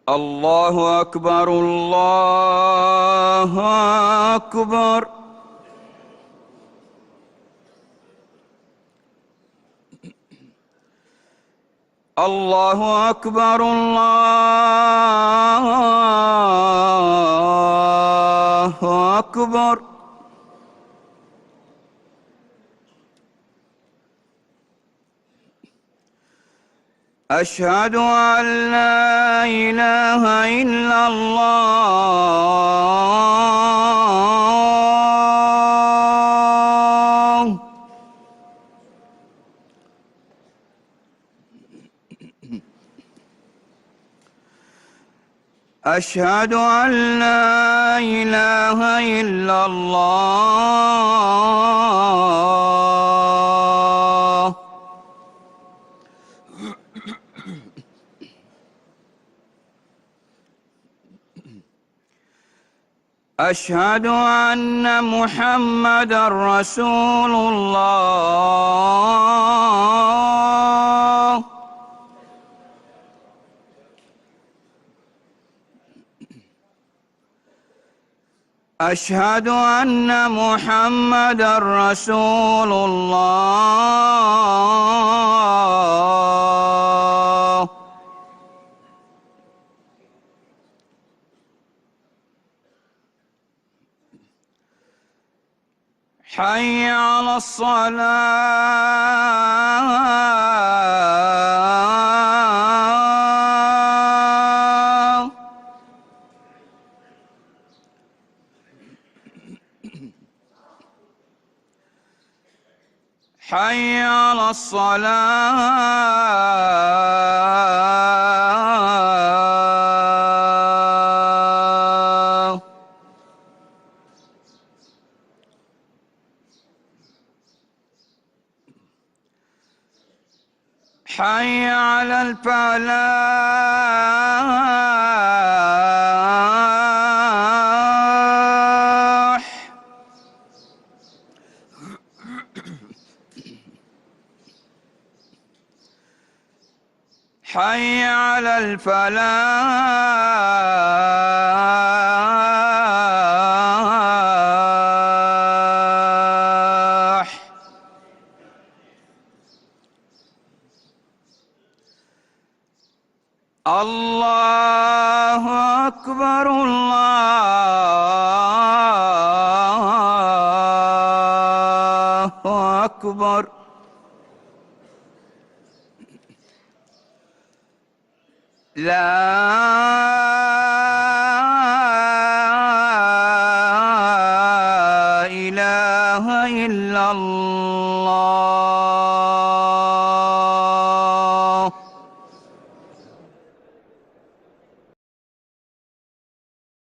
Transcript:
الله أكبر الله أكبر. الله أكبر الله أكبر. أشهد أن لا إله إلا الله. أشهد أن لا إله إلا الله. أشهد أن محمدًا رسول الله. أشهد أن محمدًا رسول الله. حي على الصلاة. حي على الصلاة. حي على الفلاح. حي على الفلاح. الله أكبر الله أكبر. لا إله إلا الله.